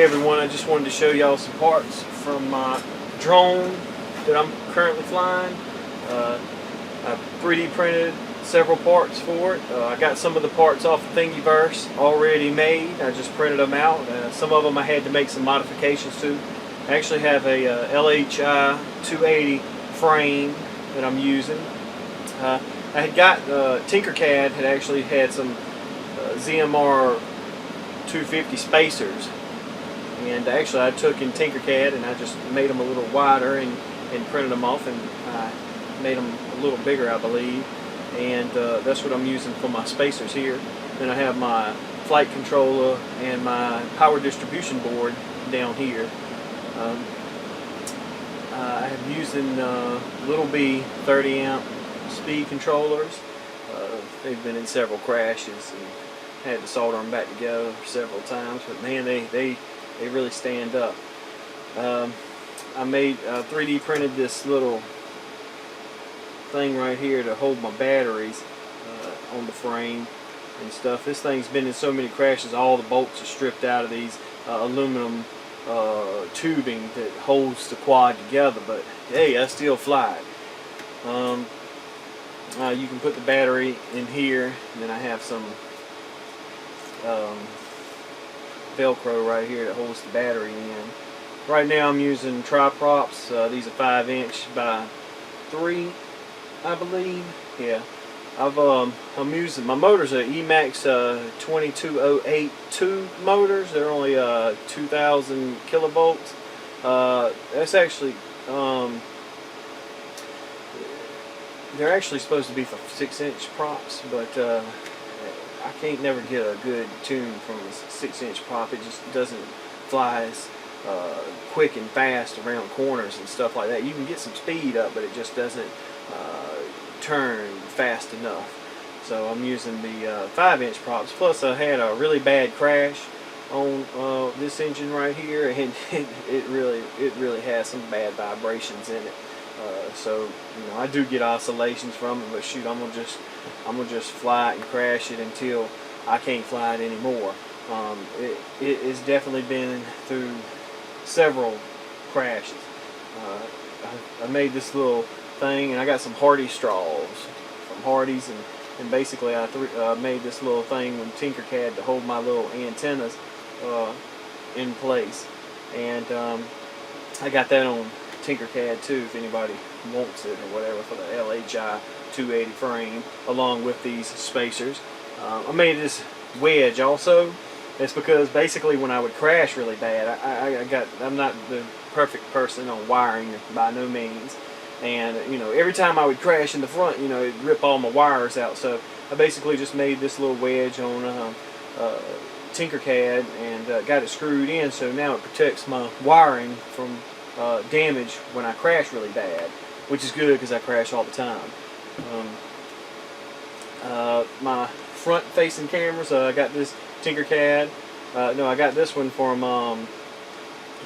everyone, I just wanted to show y'all some parts from my drone that I'm currently flying. I 3D printed several parts for it. I got some of the parts off of Thingiverse already made. I just printed them out. Some of them I had to make some modifications to. I actually have a LHI 280 frame that I'm using. I had got Tinkercad had actually had some ZMR 250 spacers, and actually I took in Tinkercad and I just made them a little wider and printed them off, and I made them a little bigger, I believe, and that's what I'm using for my spacers here. Then I have my flight controller and my power distribution board down here. I'm using Little B 30 amp speed controllers. They've been in several crashes and had to solder them back together several times, but man, they really stand up. I made 3D printed this little thing right here to hold my batteries on the frame and stuff. This thing's been in so many crashes, all the bolts are stripped out of these aluminum tubing that holds the quad together, but hey, I still fly it. You can put the battery in here, and then I have some Velcro right here that holds the battery in. Right now I'm using tri-props. These are 5" by 3, I believe. Yeah, I'm using, my motors are Emax 22008 tube motors. They're only 2,000 kilovolts. That's actually they're actually supposed to be for 6" props, but I can't never get a good tune from a 6" prop. It just doesn't fly as quick and fast around corners and stuff like that. You can get some speed up, but it just doesn't turn fast enough. So I'm using the 5" props. Plus I had a really bad crash on this engine right here, and it really has some bad vibrations in it. So you know, I do get oscillations from it, but shoot, I'm gonna just fly it and crash it until I can't fly it anymore. It has definitely been through several crashes. I made this little thing, and I got some Hardy straws from Hardy's, and basically I made this little thing with Tinkercad to hold my little antennas in place, and I got that on Tinkercad too, if anybody wants it or whatever, for the LHI 280 frame, along with these spacers. I made this wedge also. It's because basically when I would crash really bad, I'm not the perfect person on wiring by no means, and you know, every time I would crash in the front, you know, it'd rip all my wires out. So I basically just made this little wedge on Tinkercad and got it screwed in, so now it protects my wiring from damage when I crash really bad, which is good because I crash all the time. My front facing cameras, I got this Tinkercad. No, I got this one from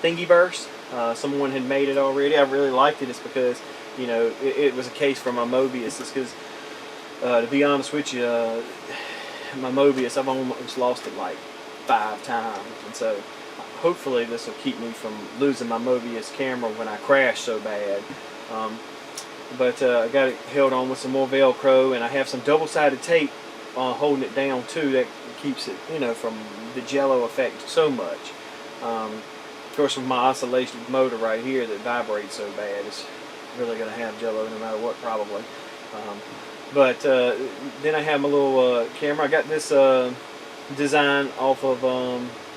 Thingiverse. Someone had made it already. I really liked it. It's because, you know, it was a case for my Mobius. It's because, to be honest with you, my Mobius, I've almost lost it like 5 times, and so hopefully this will keep me from losing my Mobius camera when I crash so bad. But I got it held on with some more Velcro, and I have some double-sided tape holding it down too. That keeps it, you know, from the jello effect so much. Of course, with my oscillation motor right here that vibrates so bad, it's really going to have jello no matter what, probably. But then I have my little camera. I got this design off of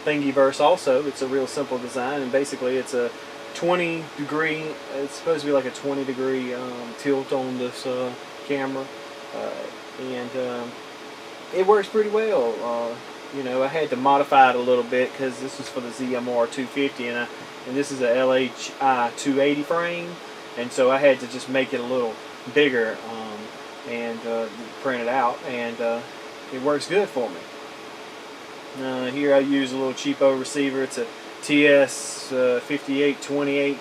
Thingiverse also. It's a real simple design, and basically it's a 20-degree, it's supposed to be like a 20-degree tilt on this camera, and it works pretty well. You know, I had to modify it a little bit because this is for the ZMR 250, and this is a LHI 280 frame, and so I had to just make it a little bigger and print it out, and it works good for me. Here I use a little cheapo receiver. It's a TS 5828,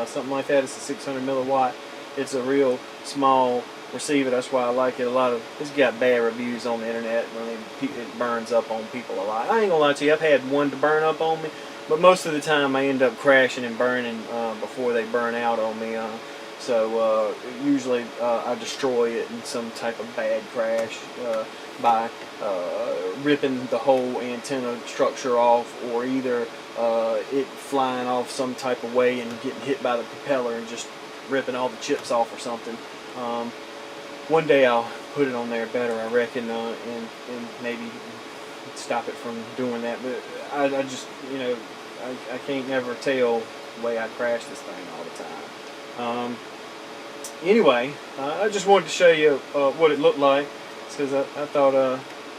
something like that. It's a 600 milliwatt. It's a real small receiver. That's why I like it. It's got bad reviews on the internet. I mean, it burns up on people a lot. I ain't gonna lie to you, I've had one to burn up on me, but most of the time I end up crashing and burning before they burn out on me. So usually I destroy it in some type of bad crash by ripping the whole antenna structure off, or either it flying off some type of way and getting hit by the propeller and just ripping all the chips off or something. One day I'll put it on there better, I reckon, and maybe stop it from doing that. But I just, you know, I can't never tell the way I crash this thing all the time. Anyway, I just wanted to show you what it looked like, because I thought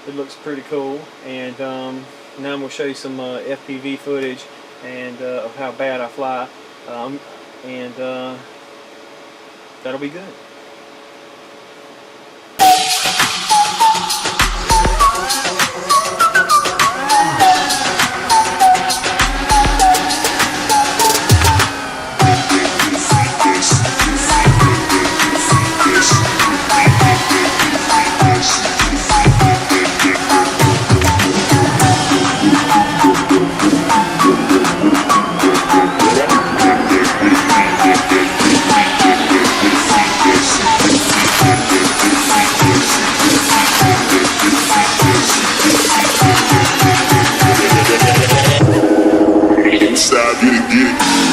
it looks pretty cool. And now I'm going to show you some FPV footage and of how bad I fly, and that'll be good. Stop, get it, get it.